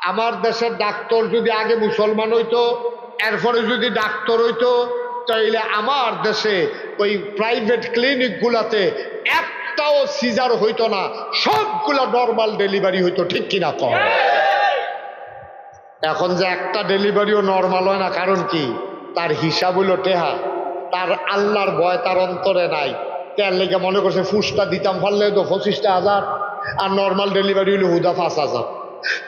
আমার দেশের ডাক্তার যদি আগে মুসলমান হইতো, এরপরে যদি ডাক্তার হইতো, তাইলে আমার দেশে ওই প্রাইভেট ক্লিনিক গুলাতে একটাও সিজার হইতো না, সবগুলা নর্মাল ডেলিভারি হইতো। ঠিক কিনা কম? এখন যে একটা ডেলিভারিও নর্মাল হয় না, কারণ কি? তার হিসাব হইল টেহা, তার আল্লাহর ভয় তার অন্তরে নাই। তার লেগে মনে করছে ফুসটা দিতাম পারলে তো 25,000, আর নর্মাল ডেলিভারি হইলো হুদা 5,000।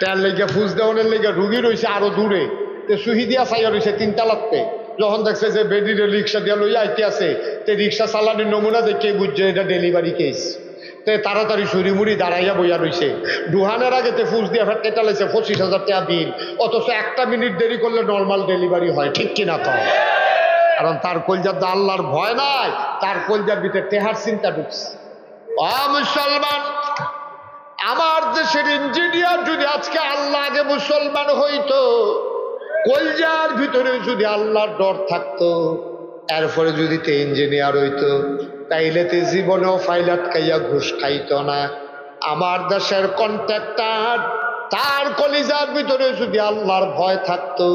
তার লেগে ফুস দেওয়ানের লেগে রুগী রয়েছে আরো দূরে, তো সুহিদিয়া চাইয়া রয়েছে 3 তালাতে। যখন দেখছে যে বেডিরে রিক্সা দিয়া লইয়া আইতে আছে, তে রিক্সা চালানোর নমুনা দেখে বুঝছে এটা ডেলিভারি কেস। তে তাড়াতাড়ি সুরিমুড়ি দাঁড়াইয়া বইয়া রয়েছে। ডুহানের আগে তে ফুস দিয়া ফেট কেটা লাইছে 25,000 টাকা বিল, অথচ 1 মিনিট দেরি করলে নর্মাল ডেলিভারি হয়। ঠিক কিনা তো? কারণ তার কলজার দা আল্লাহর ভয় নাই, তার কলজার ভিতরে টেহার চিন্তা ঢুকছে। মুসলমান, আমার দেশের ইঞ্জিনিয়ার যদি আজকে আল্লাহ আগে মুসলমান হইতো, কলজার ভিতরে যদি আল্লাহর ডর থাকতো, এরপরে যদি তে ইঞ্জিনিয়ার হইতো, তাইলে তে জীবনেও ফাইলাত খাইয়া ঘুষ খাইতো না। আমার দেশের কন্ট্রাক্টর, তার কলিজার ভিতরে যদি আল্লাহর ভয় থাকতো,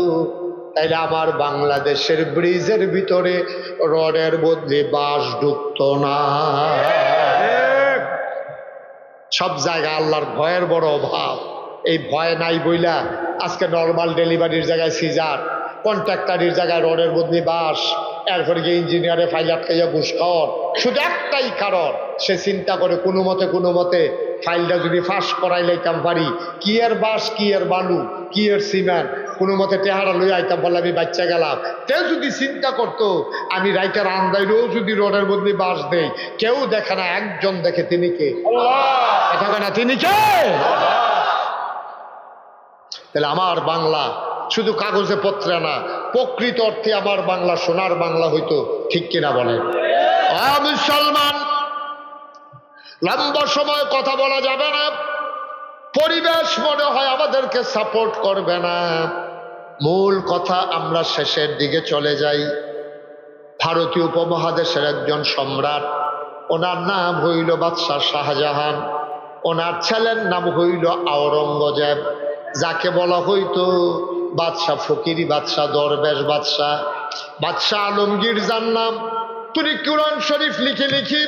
তাইলে আমার বাংলাদেশের ব্রিজের ভিতরে রডের বদলে বাঁশ ঢুকতো না। সব জায়গায় আল্লাহর ভয়ের বড় অভাব। এই ভয় নাই বইলা আজকে নর্মাল ডেলিভারির জায়গায় সিজার, কন্ট্রাক্টারির জায়গায় রডের বদলে বাঁশ, এরপরে গিয়ে ইঞ্জিনিয়ারে ফাইল আটকাইয়া ঘুষ খাওয়ার। শুধু একটাই কারণ, সে চিন্তা করে কোনো মতে ফাইলটা যদি ফাঁস করাই লাইতাম পারি, কি এর বাঁশ, কি এর বালু, কি এর সিমেন্ট, কোনো মতে টেহারা লই আইতাম, বলে আমি বাচ্চা গেলাম। কেউ যদি চিন্তা করতো আমি রাইটার আন্দাইলেও যদি রডের বদলে বাঁশ দেই, কেউ দেখে না, একজন দেখে, তিনি কে? কথা না, তিনি কে? তাহলে আমার বাংলা শুধু কাগজে পত্রে না, প্রকৃত অর্থে আমার বাংলা সোনার বাংলা হইতো। ঠিক কিনা বলেন? মুসলমান, লম্বা সময় কথা বলা যাবে না, পরিবেশ মনে হয় আমাদেরকে সাপোর্ট করবে না। মূল কথা, আমরা শেষের দিকে চলে যাই। ভারতীয় উপমহাদেশের একজন সম্রাট, ওনার নাম হইল বাদশাহ শাহজাহান, ওনার ছেলের নাম হইল আওরঙ্গজেব, যাকে বলা হইতো বাদশাহ ফকিরি বাদশাহ, দরবেশ বাদশাহ। বাদশাহ আলমগীর যার নাম, তিনি কুরআন শরীফ লিখি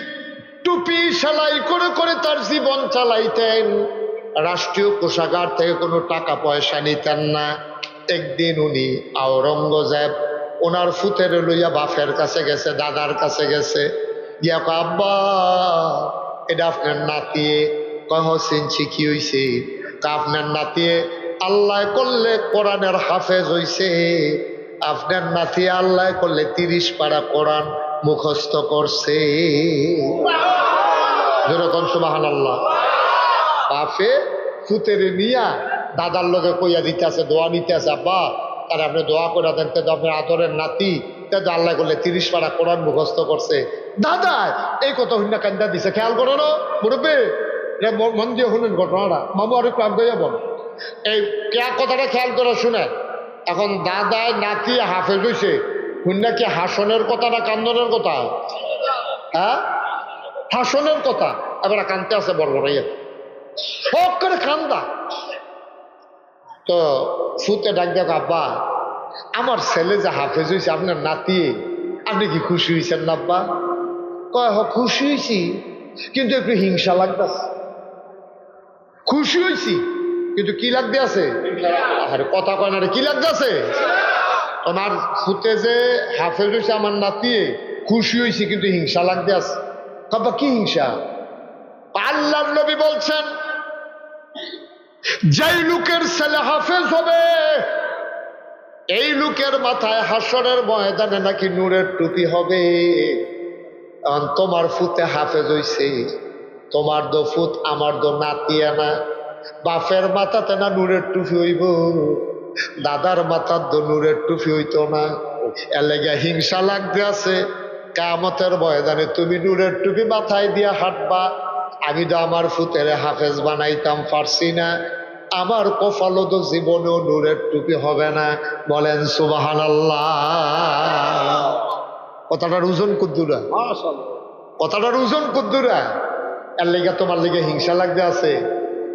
টুপি সেলাই করে তার জীবন চালাইতেন। রাষ্ট্রীয় কোষাগার থেকে কোনো টাকা পয়সা নিতেন না। একদিন উনি আওরঙ্গজেব ওনার ফুতের লইয়া বাপের কাছে গেছে, দাদার কাছে গেছে, গিয়া কয়, আব্বা এটা আপনার নাতিয়ে। কয় চিনছি, কি হইছে? আপনার নাতিয়ে আল্লাহ করলে কোরআনের হাফেজ হইছে, আপনার নাতি আল্লাহ করলে 30 পারা কোরআন মুখস্থ করছে। যেরকম সুবহানাল্লাহ। বাপে ফুতের নিয়া দাদার লোকে কইয়া দিতে আছে, দোয়া নিতে আছে, আব্বা তার আপনি দোয়া করে দেন, তো আপনার আদরের নাতি তো আল্লাহ করলে 30 পারা কোরআন মুখস্থ করছে। দাদা এই কথা হইনা কান্দা দিছে, খেয়াল করো না মুরব্বী, মন দিয়ে শুনেন ঘটনাটা, মামু আর একটু আগে বল। এই কথাটা খেয়াল করে শুনে। এখন দাদায় নাতি হাফেজ হইছে, হুন্না কি হাসনের কথা না কান্দনের কথা? হ্যাঁ, হাসনের কথা। এবার কানতে আছে বড় সব করে কান্দা। তো ফুতে ডাক দেখ, আব্বা আমার ছেলে যে হাফেজ হয়েছে, আপনার নাতি, আপনি কি খুশি হয়েছেন না আব্বা? কয় খুশি হয়েছি, কিন্তু একটু হিংসা লাগতেছে। খুশি হয়েছি কিন্তু কি লাগতে আছে? আরে কথা কয় না রে, কি লাগতে আছে? তোমার ফুতে যে হাফেজ হয়েছে আমার নাতি, খুশি হয়েছি কিন্তু হিংসা লাগতে আছে। বাবা কি হিংসা? আল্লাহর নবী বলছেন, যেই লোকের ছেলে হাফেজ হবে, এই লোকের মাথায় হাসরের ময়দানে নাকি নূরের টুপি হবে। তোমার ফুতে হাফেজ হইছে, তোমার দো ফুত, আমার দো নাতিয়া না। বাপের মাথাতে না নূরের টুপি হইব, দাদার মাথার দো নূরের টুপি হইতো না। এর লেগে হিংসা লাগতে আছে। কিয়ামতের ময়দানে তুমি নূরের টুপি মাথায় দিয়া হাঁটবা, আমি তো আমার ফুতের হাফেজ বানাইতাম পারছি না, আমার কপালও তো জীবনেও নূরের টুপি হবে না। বলেন সুবহানাল্লাহ। কথাটার ওজন কুদ্দুরা, কথাটার ওজন কুদ্দুরা। এর লেগে তোমার লেগে হিংসা লাগতে আছে।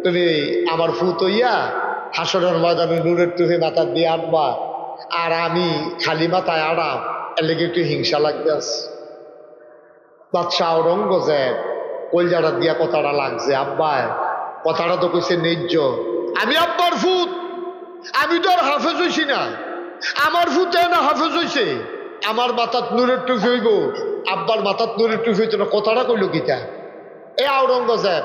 তুমি আমার ফুত হইয়া হাসরের ময়দানে নূরের টুপি মাথা দিয়ে আনবা, আর আমি খালি মাথায় আরাম, এর লেগে একটু হিংসা লাগবে আছে। বাদশাহ আওরঙ্গজেব কলজাটা দিয়া কথাটা লাগছে, আব্বায় কথাটা তো কইছে ন্যায্য, আমি আব্বার ফুত, আমি তো আর হাফেজ হইছি না, আমার ফুতে না হাফেজ হইছে, আমার মাথাত নূরের টুপি হইব, আব্বার মাথাত নূরের টুপি হইতো না, কথাটা কইল কিতা? এ আওরঙ্গজেব